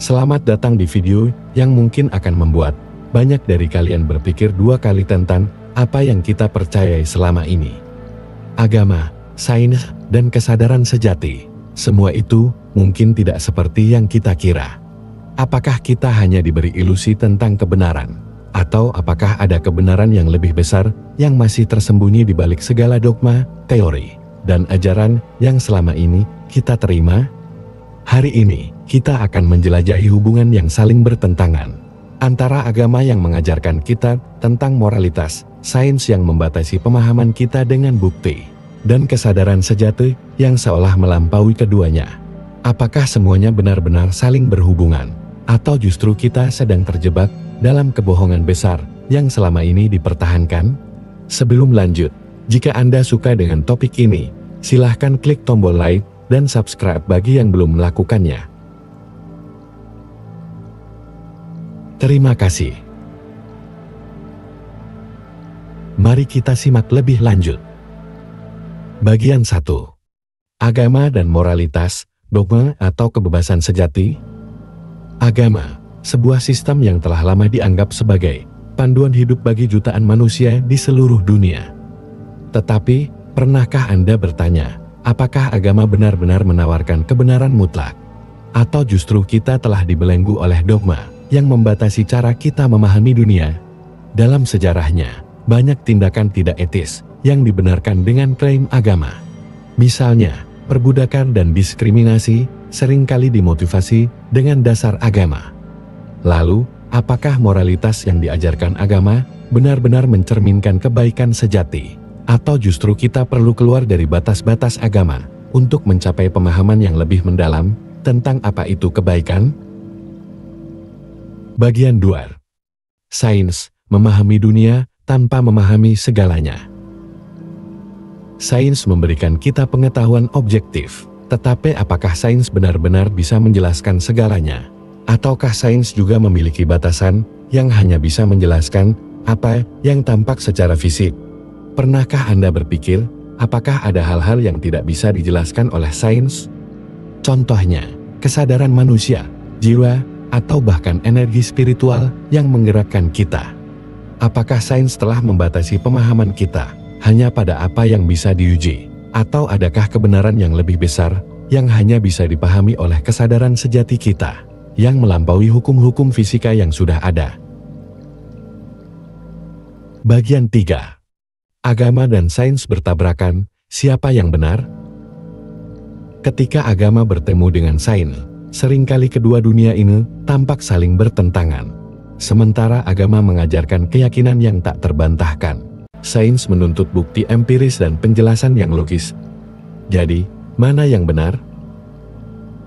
Selamat datang di video yang mungkin akan membuat banyak dari kalian berpikir dua kali tentang apa yang kita percayai selama ini. Agama, sains, dan kesadaran sejati. Semua itu mungkin tidak seperti yang kita kira. Apakah kita hanya diberi ilusi tentang kebenaran? Atau apakah ada kebenaran yang lebih besar yang masih tersembunyi di balik segala dogma, teori, dan ajaran yang selama ini kita terima? Hari ini, kita akan menjelajahi hubungan yang saling bertentangan antara agama yang mengajarkan kita tentang moralitas, sains yang membatasi pemahaman kita dengan bukti, dan kesadaran sejati yang seolah melampaui keduanya. Apakah semuanya benar-benar saling berhubungan? Atau justru kita sedang terjebak dalam kebohongan besar yang selama ini dipertahankan? Sebelum lanjut, jika Anda suka dengan topik ini, silahkan klik tombol like dan subscribe bagi yang belum melakukannya. Terima kasih. Mari kita simak lebih lanjut. Bagian 1. Agama dan moralitas, dogma atau kebebasan sejati. Agama, sebuah sistem yang telah lama dianggap sebagai panduan hidup bagi jutaan manusia di seluruh dunia. Tetapi, pernahkah Anda bertanya, apakah agama benar-benar menawarkan kebenaran mutlak? Atau justru kita telah dibelenggu oleh dogma yang membatasi cara kita memahami dunia? Dalam sejarahnya, banyak tindakan tidak etis yang dibenarkan dengan klaim agama. Misalnya, perbudakan dan diskriminasi seringkali dimotivasi dengan dasar agama. Lalu, apakah moralitas yang diajarkan agama benar-benar mencerminkan kebaikan sejati? Atau justru kita perlu keluar dari batas-batas agama untuk mencapai pemahaman yang lebih mendalam tentang apa itu kebaikan? Bagian 2. Sains, memahami dunia tanpa memahami segalanya. Sains memberikan kita pengetahuan objektif, tetapi apakah sains benar-benar bisa menjelaskan segalanya? Ataukah sains juga memiliki batasan yang hanya bisa menjelaskan apa yang tampak secara fisik? Pernahkah Anda berpikir, apakah ada hal-hal yang tidak bisa dijelaskan oleh sains? Contohnya, kesadaran manusia, jiwa, atau bahkan energi spiritual yang menggerakkan kita. Apakah sains telah membatasi pemahaman kita hanya pada apa yang bisa diuji? Atau adakah kebenaran yang lebih besar yang hanya bisa dipahami oleh kesadaran sejati kita yang melampaui hukum-hukum fisika yang sudah ada? Bagian 3. Agama dan sains bertabrakan, siapa yang benar? Ketika agama bertemu dengan sains, seringkali kedua dunia ini tampak saling bertentangan. Sementara agama mengajarkan keyakinan yang tak terbantahkan, sains menuntut bukti empiris dan penjelasan yang logis. Jadi, mana yang benar?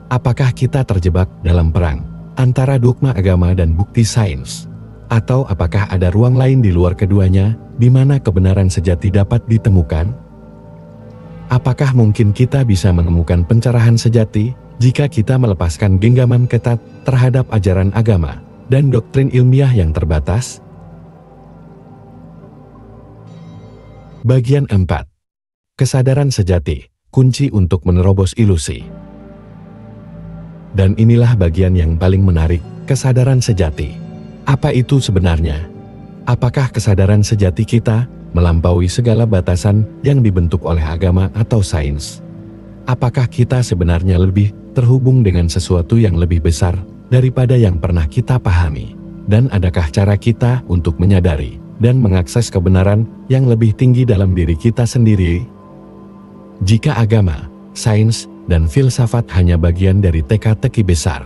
Apakah kita terjebak dalam perang antara dogma agama dan bukti sains? Atau apakah ada ruang lain di luar keduanya, di mana kebenaran sejati dapat ditemukan? Apakah mungkin kita bisa menemukan pencerahan sejati jika kita melepaskan genggaman ketat terhadap ajaran agama dan doktrin ilmiah yang terbatas? Bagian 4. Kesadaran sejati, kunci untuk menerobos ilusi. Dan inilah bagian yang paling menarik, kesadaran sejati. Apa itu sebenarnya? Apakah kesadaran sejati kita melampaui segala batasan yang dibentuk oleh agama atau sains? Apakah kita sebenarnya lebih terhubung dengan sesuatu yang lebih besar daripada yang pernah kita pahami? Dan adakah cara kita untuk menyadari dan mengakses kebenaran yang lebih tinggi dalam diri kita sendiri? Jika agama, sains, dan filsafat hanya bagian dari teka-teki besar,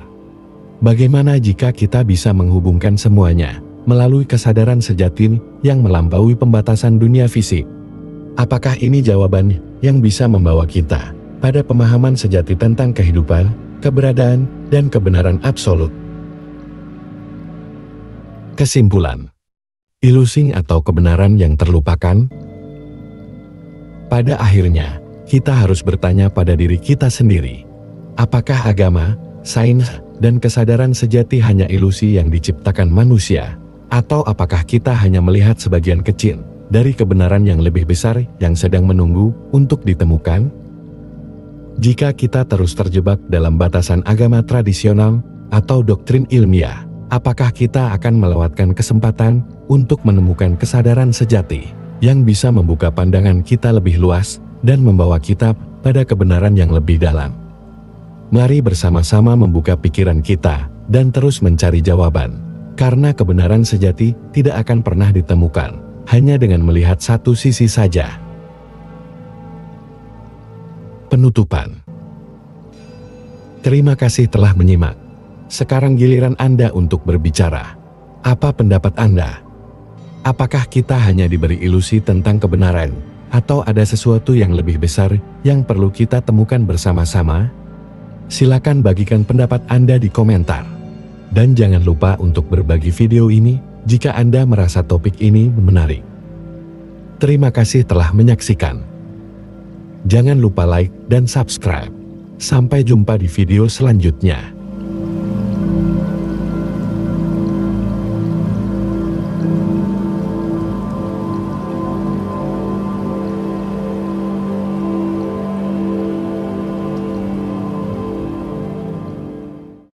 bagaimana jika kita bisa menghubungkan semuanya melalui kesadaran sejati yang melampaui pembatasan dunia fisik? Apakah ini jawaban yang bisa membawa kita pada pemahaman sejati tentang kehidupan, keberadaan, dan kebenaran absolut? Kesimpulan. Ilusi atau kebenaran yang terlupakan? Pada akhirnya, kita harus bertanya pada diri kita sendiri. Apakah agama, sains, dan kesadaran sejati hanya ilusi yang diciptakan manusia? Atau apakah kita hanya melihat sebagian kecil dari kebenaran yang lebih besar yang sedang menunggu untuk ditemukan? Jika kita terus terjebak dalam batasan agama tradisional, atau doktrin ilmiah, apakah kita akan melewatkan kesempatan untuk menemukan kesadaran sejati yang bisa membuka pandangan kita lebih luas dan membawa kita pada kebenaran yang lebih dalam? Mari bersama-sama membuka pikiran kita dan terus mencari jawaban, karena kebenaran sejati tidak akan pernah ditemukan hanya dengan melihat satu sisi saja. Penutupan. Terima kasih telah menyimak. Sekarang giliran Anda untuk berbicara. Apa pendapat Anda? Apakah kita hanya diberi ilusi tentang kebenaran, atau ada sesuatu yang lebih besar yang perlu kita temukan bersama-sama? Silakan bagikan pendapat Anda di komentar. Dan jangan lupa untuk berbagi video ini jika Anda merasa topik ini menarik. Terima kasih telah menyaksikan. Jangan lupa like dan subscribe. Sampai jumpa di video selanjutnya.